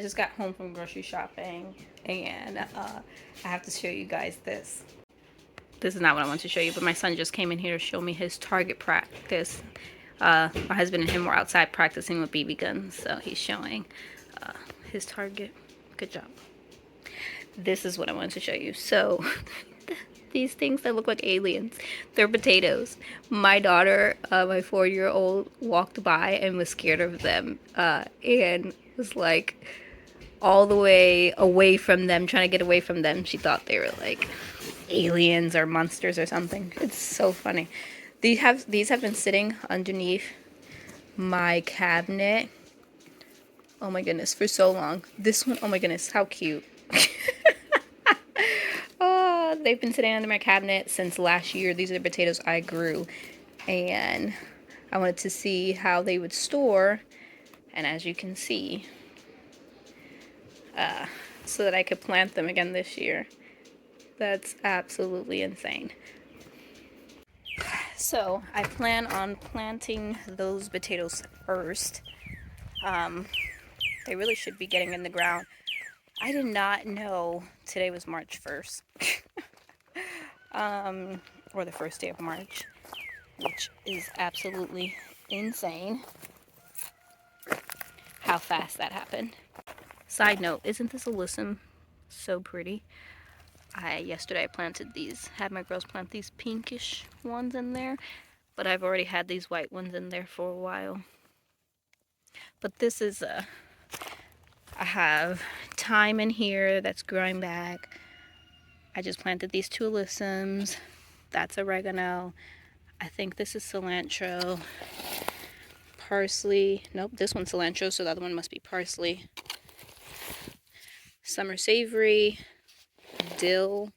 I just got home from grocery shopping and I have to show you guys this. This is not what I want to show you, but my son just came in here to show me his target practice. My husband and him were outside practicing with BB guns, so he's showing his target. Good job. This is what I wanted to show you. So these things that look like aliens, they're potatoes. My daughter, my 4-year-old, walked by and was scared of them and was like all the way away from them, trying to get away from them. She thought they were like aliens or monsters or something. It's so funny. These have been sitting underneath my cabinet, oh my goodness, for so long. This one, oh my goodness, how cute. Oh, they've been sitting under my cabinet since last year. These are the potatoes I grew, and I wanted to see how they would store, and as you can see, so that I could plant them again this year. That's absolutely insane. So I plan on planting those potatoes first. They really should be getting in the ground. I did not know today was March 1st. Or the first day of March, which is absolutely insane how fast that happened. Side note, isn't this alyssum so pretty? Yesterday I planted these, had my girls plant these pinkish ones in there, but I've already had these white ones in there for a while. But this is I have thyme in here that's growing back. I just planted these 2 alyssums. That's oregano. I think this is cilantro. Parsley. Nope, this one's cilantro, so the other one must be parsley. Summer savory. Dill.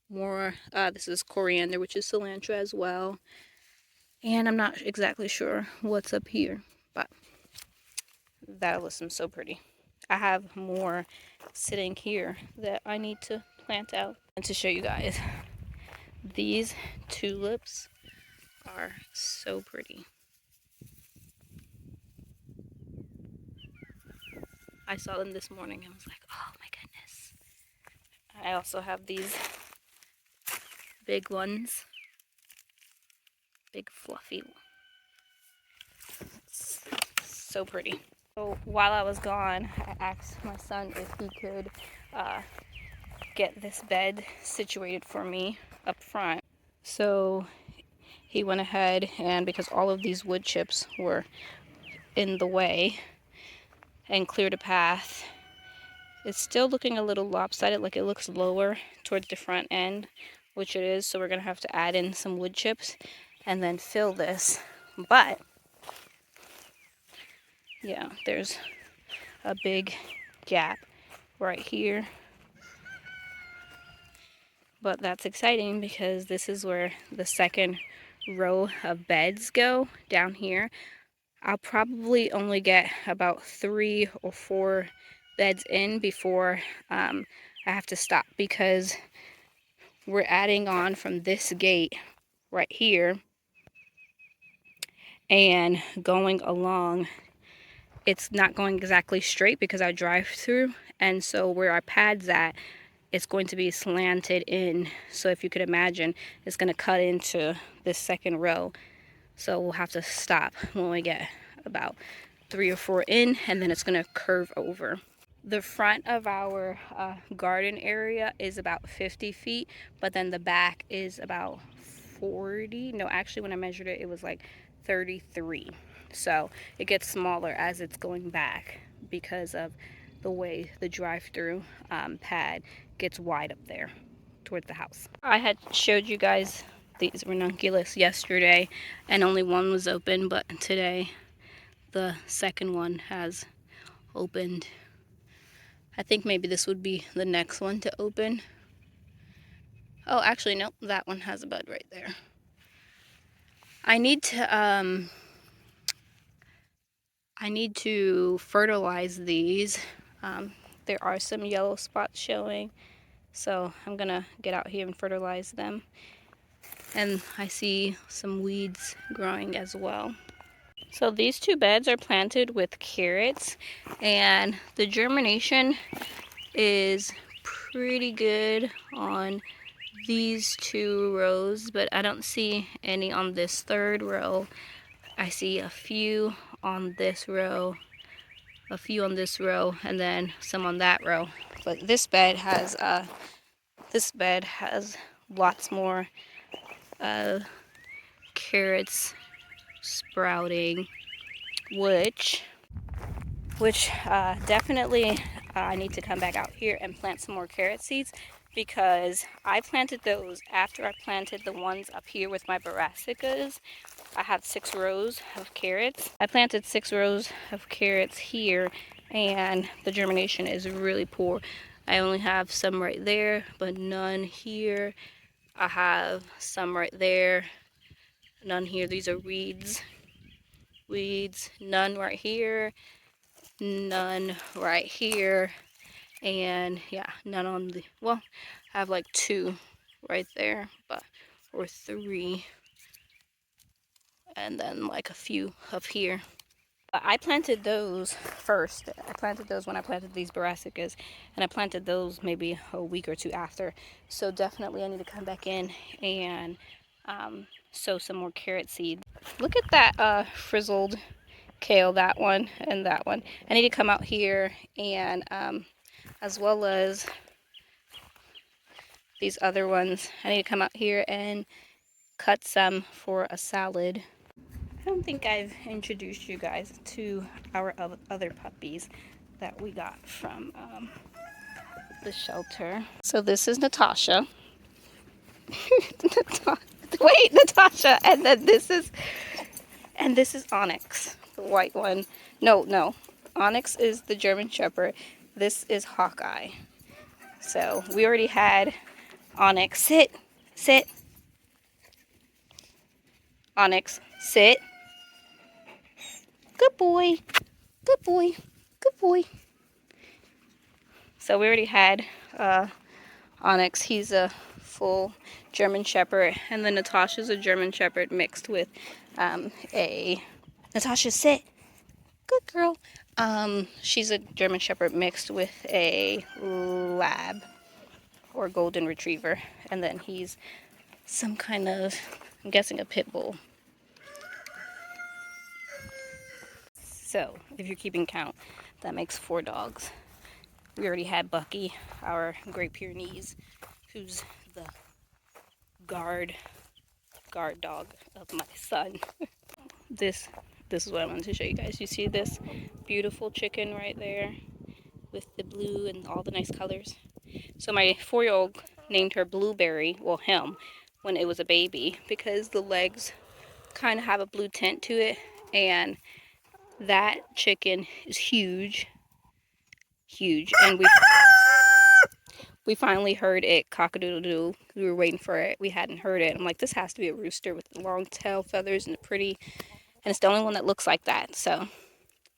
More, this is coriander, which is cilantro as well. And I'm not exactly sure what's up here, but that alyssum's so pretty. I have more sitting here that I need to plant out. And to show you guys, these tulips are so pretty. I saw them this morning and was like, oh my goodness. I also have these big ones. Big fluffy. So pretty. So while I was gone, I asked my son if he could get this bed situated for me up front. So he went ahead, and because all of these wood chips were in the way, and cleared a path. It's still looking a little lopsided, like it looks lower towards the front end, which it is, so we're gonna have to add in some wood chips and then fill this. But yeah, there's a big gap right here. But that's exciting because this is where the second row of beds go down here. I'll probably only get about 3 or 4 beds in before I have to stop, because we're adding on from this gate right here and going along. It's not going exactly straight because I drive through, and so where our pad's at, it's going to be slanted in. So if you could imagine, it's going to cut into this second row. So we'll have to stop when we get about 3 or 4 in, and then it's going to curve over. The front of our garden area is about 50 feet, but then the back is about 40. No, actually when I measured it, it was like 33. So it gets smaller as it's going back because of the way the drive-through pad gets wide up there towards the house. I had showed you guys these ranunculus yesterday, and only one was open, but today the second one has opened. I think maybe this would be the next one to open. Oh, actually, nope, that one has a bud right there. I need to fertilize these. There are some yellow spots showing, so I'm gonna get out here and fertilize them. And I see some weeds growing as well. So these two beds are planted with carrots, and the germination is pretty good on these 2 rows, but I don't see any on this 3rd row. I see a few on this row, a few on this row, and then some on that row. But this bed has lots more carrots sprouting, which definitely I need to come back out here and plant some more carrot seeds, because I planted those after I planted the ones up here with my brassicas. I have 6 rows of carrots. I planted 6 rows of carrots here, and the germination is really poor. I only have some right there, but none here. I have some right there, none here. These are weeds. None right here, none right here, and yeah, none on the, well, I have like 2 right there, but, or 3, and then like a few up here. But I planted those first. I planted those when I planted these brassicas, and I planted those maybe a week or 2 after. So definitely I need to come back in and sow some more carrot seed. Look at that frizzled kale, that one and that one. I need to come out here and as well as these other ones, I need to come out here and cut some for a salad. I don't think I've introduced you guys to our other puppies that we got from the shelter. So this is Natasha. Wait, Natasha, and then this is Onyx, the white one. No, Onyx is the German Shepherd. This is Hawkeye. So we already had Onyx. Sit. Onyx, sit. Good boy. So we already had Onyx. He's a full German Shepherd, and then Natasha's a German Shepherd mixed with Natasha, sit. Good girl. She's a German Shepherd mixed with a lab or golden retriever, and then he's some kind of, I'm guessing, a pit bull. So if you're keeping count, that makes 4 dogs. We already had Bucky, our Great Pyrenees, who's the guard dog of my son. This is what I wanted to show you guys. You see this beautiful chicken right there with the blue and all the nice colors? So my 4-year-old named her Blueberry, well, him, when it was a baby, because the legs kind of have a blue tint to it, and that chicken is huge, and we finally heard it cock-a-doodle-doo. We were waiting for it. We hadn't heard it. I'm like, this has to be a rooster with the long tail feathers and the pretty, and it's the only one that looks like that. So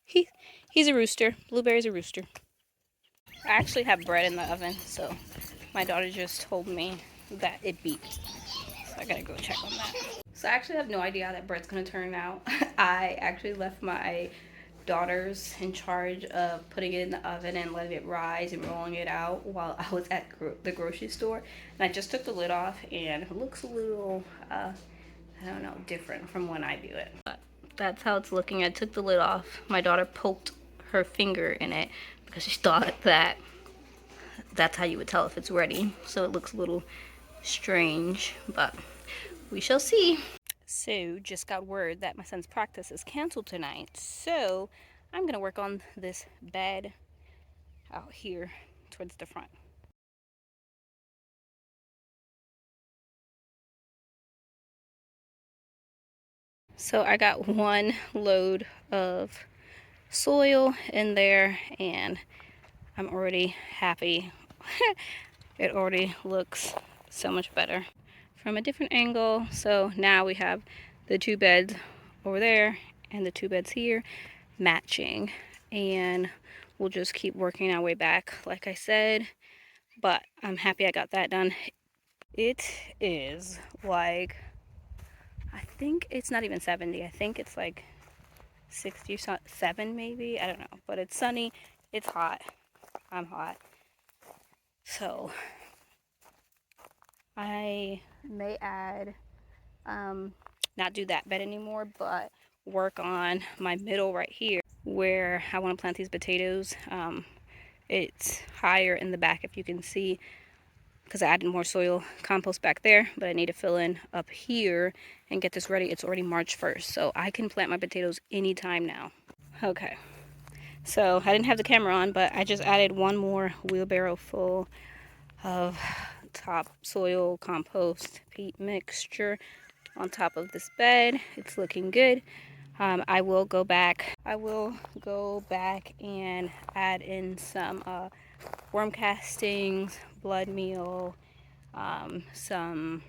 he's a rooster. Blueberry's a rooster. I actually have bread in the oven, so my daughter just told me that it beeped. So I gotta go check on that. So I actually have no idea how that bread's gonna turn out. I actually left my daughters in charge of putting it in the oven and letting it rise and rolling it out while I was at the grocery store. And I just took the lid off, and it looks a little, I don't know, different from when I do it. But that's how it's looking. I took the lid off. My daughter poked her finger in it because she thought that that's how you would tell if it's ready. So it looks a little strange, but we shall see. So just got word that my son's practice is canceled tonight, so I'm gonna work on this bed out here towards the front. So I got 1 load of soil in there, and I'm already happy. It already looks so much better from a different angle. So now we have the 2 beds over there and the 2 beds here matching, and we'll just keep working our way back like I said. But I'm happy I got that done. It is like, I think it's not even 70. I think it's like 67 maybe, I don't know, but it's sunny, it's hot, I'm hot, so I may add, not do that bed anymore, but work on my middle right here where I want to plant these potatoes. It's higher in the back, if you can see, because I added more soil compost back there, but I need to fill in up here and get this ready. It's already March 1st, so I can plant my potatoes anytime now. Okay, so I didn't have the camera on, but I just added one more wheelbarrow full of topsoil compost peat mixture on top of this bed. It's looking good. I will go back and add in some worm castings, blood meal, some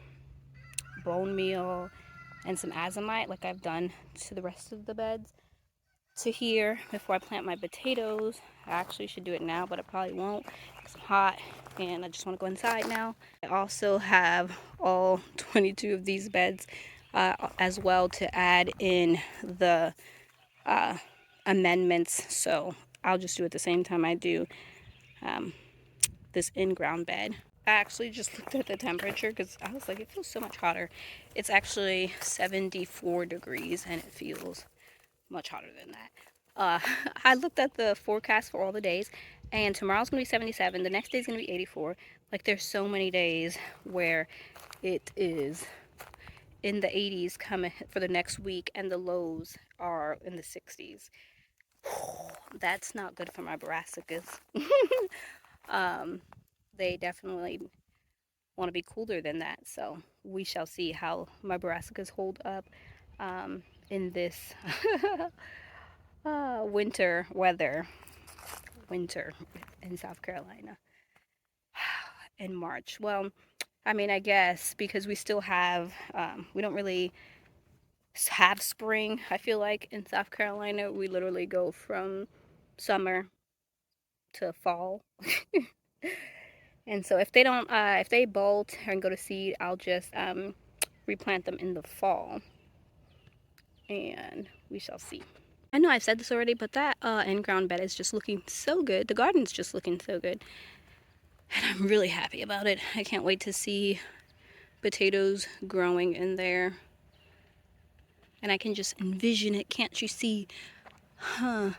bone meal, and some azomite like I've done to the rest of the beds to here before I plant my potatoes. I actually should do it now, but I probably won't because I'm hot and I just want to go inside now. I also have all 22 of these beds as well to add in the amendments, so I'll just do it the same time I do this in-ground bed. I actually just looked at the temperature because I was like, it feels so much hotter. It's actually 74 degrees and it feels much hotter than that. I looked at the forecast for all the days, and tomorrow's gonna be 77, the next day's gonna be 84. Like, there's so many days where it is in the 80s coming for the next week, and the lows are in the 60s. That's not good for my brassicas. They definitely want to be cooler than that, so we shall see how my brassicas hold up in this winter weather. Winter in South Carolina in March. Well, I mean, I guess because we still have, we don't really have spring, I feel like, in South Carolina. We literally go from summer to fall. And so if they don't, if they bolt and go to seed, I'll just replant them in the fall. And we shall see. I know I've said this already, but that in-ground bed is just looking so good. The garden's just looking so good. And I'm really happy about it. I can't wait to see potatoes growing in there. And I can just envision it. Can't you see? The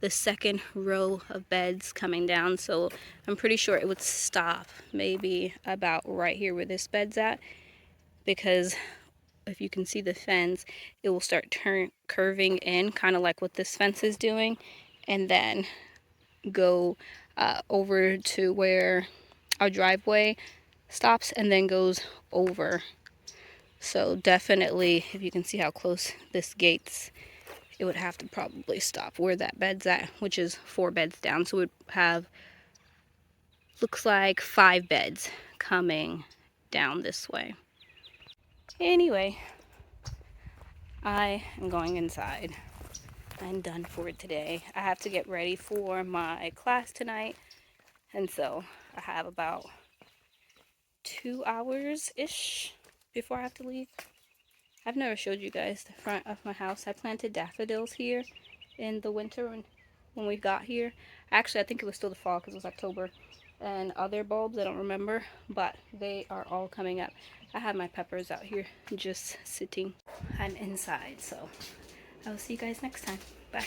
second row of beds coming down. So I'm pretty sure it would stop maybe about right here where this bed's at. Because if you can see the fence, it will start curving in, kind of like what this fence is doing. And then go over to where our driveway stops and then goes over. So definitely, if you can see how close this gate's, it would have to probably stop where that bed's at, which is 4 beds down. So it would have, looks like 5 beds coming down this way. Anyway, I am going inside. I'm done for today. I have to get ready for my class tonight, and so I have about 2 hours-ish before I have to leave. I've never showed you guys the front of my house. I planted daffodils here in the winter when we got here. Actually, I think it was still the fall because it was October. And other bulbs, I don't remember, but they are all coming up. I have my peppers out here just sitting. I'm inside, so I will see you guys next time. Bye.